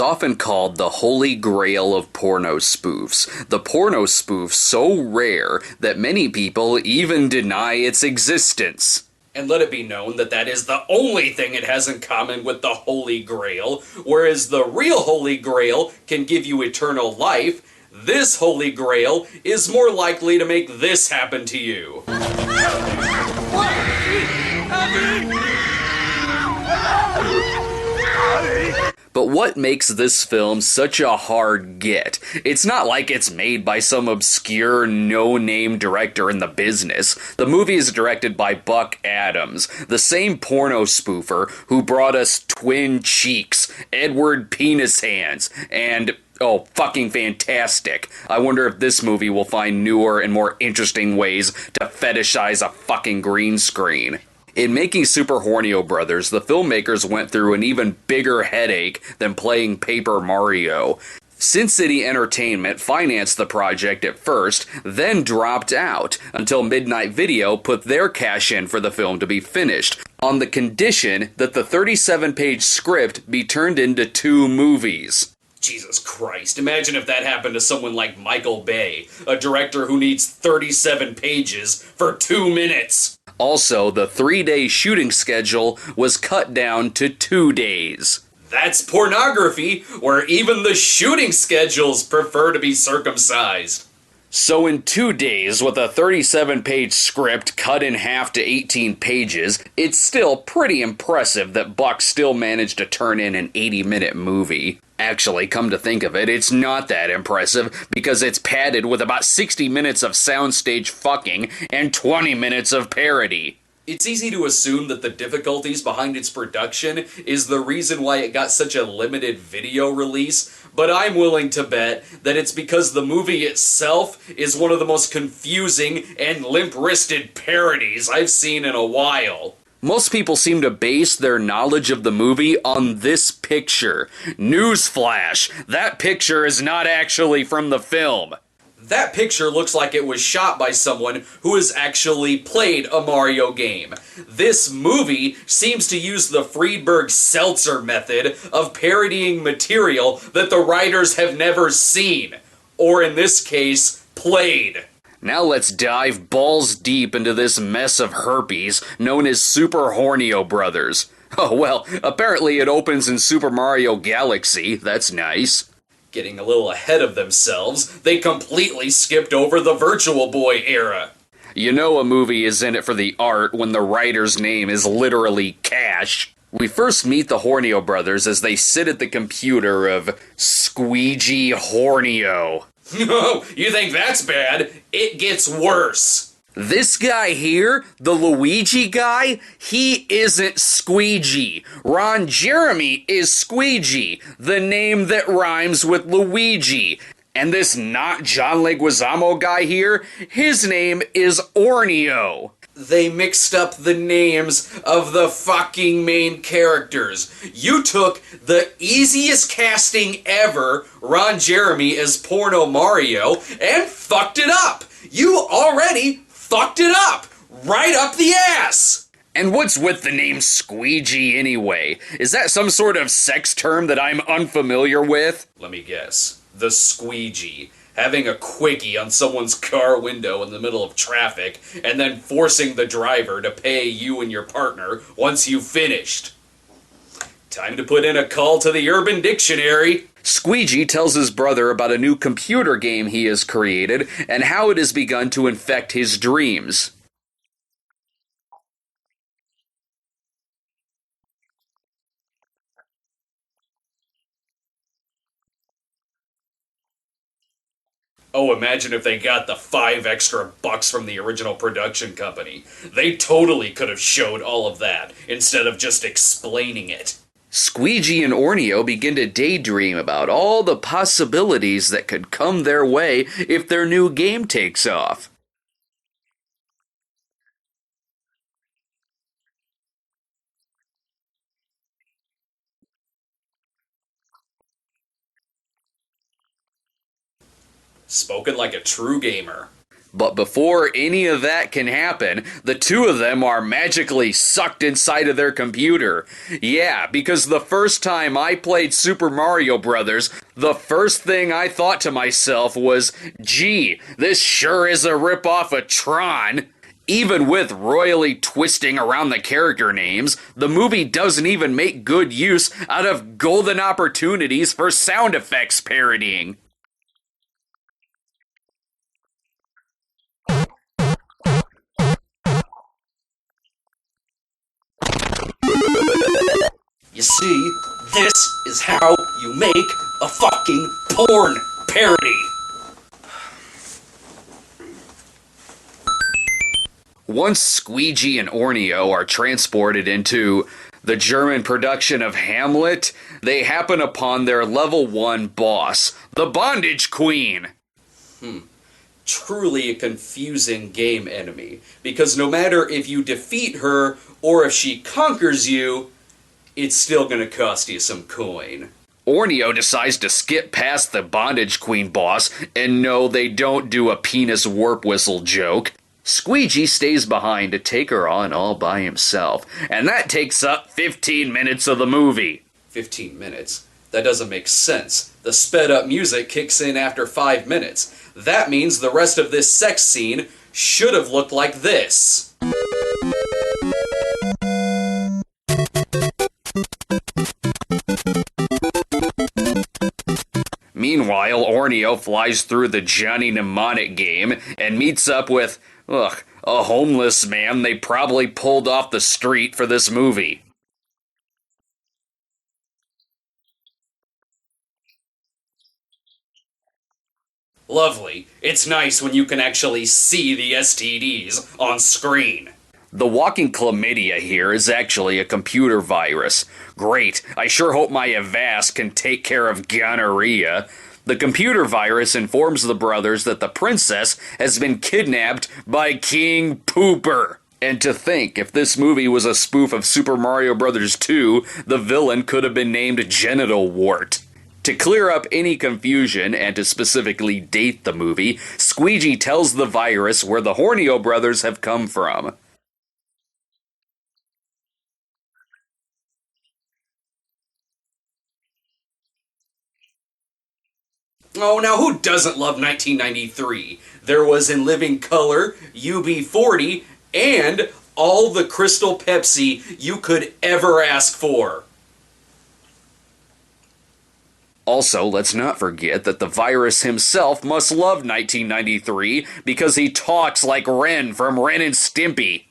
often called the holy grail of porno spoofs. The porno spoof so rare that many people even deny its existence. And let it be known that that is the only thing it has in common with the Holy Grail, whereas the real Holy Grail can give you eternal life. This Holy Grail is more likely to make this happen to you. But what makes this film such a hard get? It's not like it's made by some obscure, no-name director in the business. The movie is directed by Buck Adams, the same porno spoofer who brought us Twin Cheeks, Edward Penis Hands, and... oh, fucking fantastic. I wonder if this movie will find newer and more interesting ways to fetishize a fucking green screen. In making Super Hornio Brothers, the filmmakers went through an even bigger headache than playing Paper Mario. Sin City Entertainment financed the project at first, then dropped out, until Midnight Video put their cash in for the film to be finished, on the condition that the 37-page script be turned into 2 movies. Jesus Christ, imagine if that happened to someone like Michael Bay, a director who needs 37 pages for 2 minutes. Also, the 3-day shooting schedule was cut down to 2 days. That's pornography, where even the shooting schedules prefer to be circumcised. So in 2 days, with a 37-page script cut in half to 18 pages, it's still pretty impressive that Buck still managed to turn in an 80-minute movie. Actually, come to think of it, it's not that impressive, because it's padded with about 60 minutes of soundstage fucking and 20 minutes of parody. It's easy to assume that the difficulties behind its production is the reason why it got such a limited video release, but I'm willing to bet that it's because the movie itself is one of the most confusing and limp-wristed parodies I've seen in a while. Most people seem to base their knowledge of the movie on this picture. Newsflash, that picture is not actually from the film. That picture looks like it was shot by someone who has actually played a Mario game. This movie seems to use the Friedberg-Seltzer method of parodying material that the writers have never seen, or in this case, played. Now let's dive balls deep into this mess of herpes known as Super Hornio Brothers. Oh well, apparently it opens in Super Mario Galaxy, that's nice. Getting a little ahead of themselves, they completely skipped over the Virtual Boy era. You know a movie is in it for the art when the writer's name is literally Cash. We first meet the Hornio Brothers as they sit at the computer of Squeegee Hornio. No, you think that's bad? It gets worse. This guy here, the Luigi guy, he isn't Squeegee. Ron Jeremy is Squeegee, the name that rhymes with Luigi. And this not John Leguizamo guy here, his name is Hornio. They mixed up the names of the fucking main characters. You took the easiest casting ever, Ron Jeremy as Porno Mario, and fucked it up. You already fucked it up. Right up the ass. And what's with the name Squeegee anyway? Is that some sort of sex term that I'm unfamiliar with? Let me guess. The squeegee. Having a quickie on someone's car window in the middle of traffic, and then forcing the driver to pay you and your partner once you've finished. Time to put in a call to the Urban Dictionary. Squeegee tells his brother about a new computer game he has created, and how it has begun to infect his dreams. Oh, imagine if they got the $5 extra from the original production company. They totally could have showed all of that, instead of just explaining it. Squeegee and Hornio begin to daydream about all the possibilities that could come their way if their new game takes off. Spoken like a true gamer. But before any of that can happen, the two of them are magically sucked inside of their computer. Yeah, because the first time I played Super Mario Brothers, the first thing I thought to myself was, gee, this sure is a ripoff of Tron. Even with royally twisting around the character names, the movie doesn't even make good use out of golden opportunities for sound effects parodying. You see, this is how you make a fucking porn parody. Once Squeegee and Hornio are transported into the German production of Hamlet, they happen upon their level 1 boss, the Bondage Queen. Truly a confusing game enemy, because no matter if you defeat her or if she conquers you, it's still gonna cost you some coin. Hornio decides to skip past the Bondage Queen boss, and no, they don't do a penis warp whistle joke. Squeegee stays behind to take her on all by himself, and that takes up 15 minutes of the movie. 15 minutes? That doesn't make sense. The sped up music kicks in after 5 minutes. That means the rest of this sex scene should have looked like this. Meanwhile, Hornio flies through the Johnny Mnemonic game and meets up with, a homeless man they probably pulled off the street for this movie. Lovely. It's nice when you can actually see the STDs on screen. The walking chlamydia here is actually a computer virus. Great, I sure hope my Avast can take care of gonorrhea. The computer virus informs the brothers that the princess has been kidnapped by King Pooper. And to think, if this movie was a spoof of Super Mario Bros. 2, the villain could have been named Genital Wart. To clear up any confusion and to specifically date the movie, Squeegee tells the virus where the Hornio brothers have come from. Oh, now who doesn't love 1993? There was In Living Color, UB40, and all the Crystal Pepsi you could ever ask for. Also, let's not forget that the virus himself must love 1993 because he talks like Ren from Ren and Stimpy.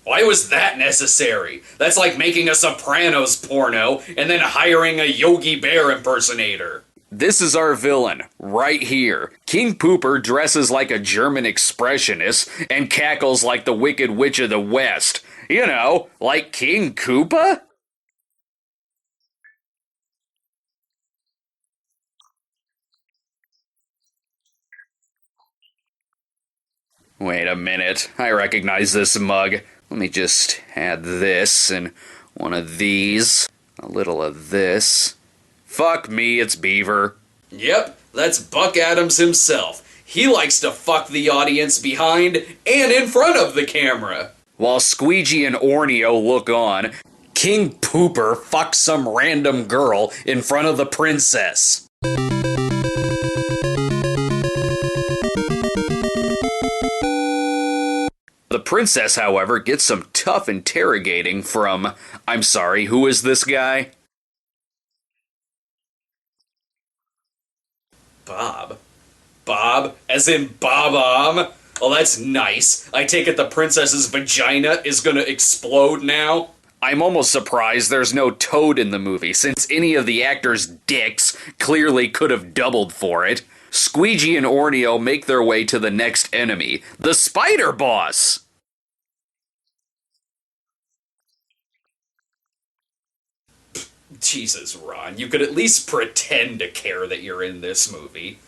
Why was that necessary? That's like making a Sopranos porno and then hiring a Yogi Bear impersonator. This is our villain, right here. King Pooper dresses like a German expressionist and cackles like the Wicked Witch of the West. You know, like King Koopa? Wait a minute, I recognize this mug. Let me just add this and one of these, a little of this. Fuck me, it's Beaver. Yep, that's Buck Adams himself. He likes to fuck the audience behind and in front of the camera. While Squeegee and Hornio look on, King Pooper fucks some random girl in front of the princess. The princess, however, gets some tough interrogating from, I'm sorry, who is this guy? Bob? Bob? As in Bob-omb? Oh, that's nice. I take it the princess's vagina is gonna explode now? I'm almost surprised there's no Toad in the movie, since any of the actors' dicks clearly could have doubled for it. Squeegee and Hornio make their way to the next enemy, the Spider Boss! Jesus, Ron, you could at least pretend to care that you're in this movie.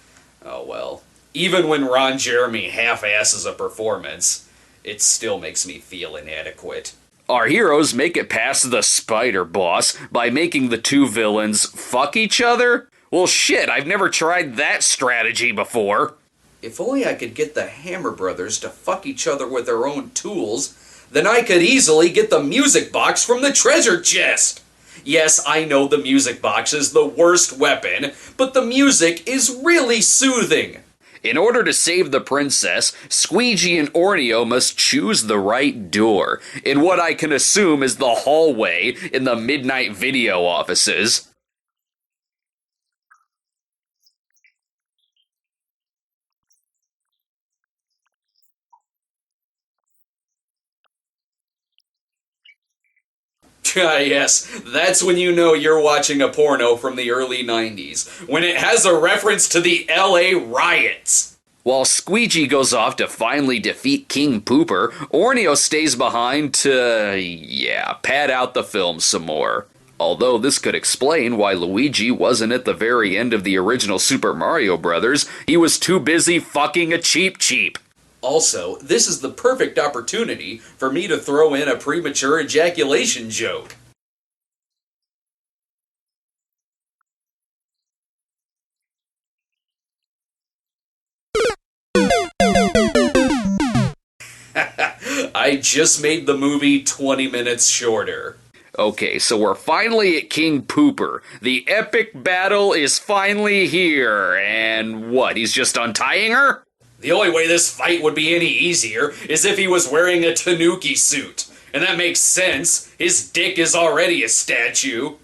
Oh well. Even when Ron Jeremy half-asses a performance, it still makes me feel inadequate. Our heroes make it past the Spider Boss by making the two villains fuck each other? Well shit, I've never tried that strategy before. If only I could get the Hammer Brothers to fuck each other with their own tools, then I could easily get the music box from the treasure chest! Yes, I know the music box is the worst weapon, but the music is really soothing. In order to save the princess, Squeegee and Hornio must choose the right door, in what I can assume is the hallway in the Midnight Video offices. Ah, yes, that's when you know you're watching a porno from the early 90s, when it has a reference to the LA riots. While Squeegee goes off to finally defeat King Pooper, Hornio stays behind to, pad out the film some more. Although this could explain why Luigi wasn't at the very end of the original Super Mario Bros., he was too busy fucking a Cheep Cheep. Also, this is the perfect opportunity for me to throw in a premature ejaculation joke. I just made the movie 20 minutes shorter. Okay, so we're finally at King Pooper. The epic battle is finally here, and what, he's just untying her? The only way this fight would be any easier is if he was wearing a tanuki suit. And that makes sense. His dick is already a statue.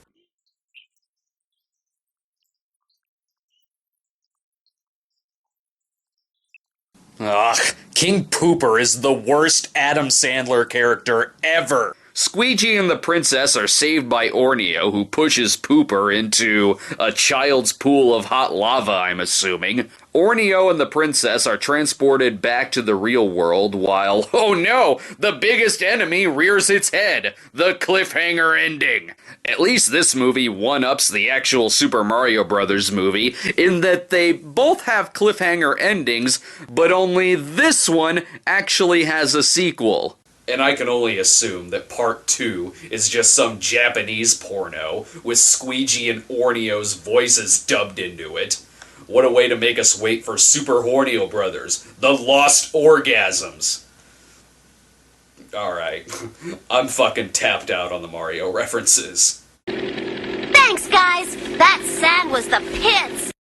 Ugh, King Pooper is the worst Adam Sandler character ever. Squeegee and the princess are saved by Hornio, who pushes Pooper into a child's pool of hot lava, I'm assuming. Hornio and the princess are transported back to the real world while, oh no, the biggest enemy rears its head, the cliffhanger ending. At least this movie one-ups the actual Super Mario Bros. Movie in that they both have cliffhanger endings, but only this one actually has a sequel. And I can only assume that part 2 is just some Japanese porno with Squeegee and Hornio's voices dubbed into it. What a way to make us wait for Super Hornio Brothers, the Lost Orgasms. Alright, I'm fucking tapped out on the Mario references. Thanks, guys! That sand was the pits!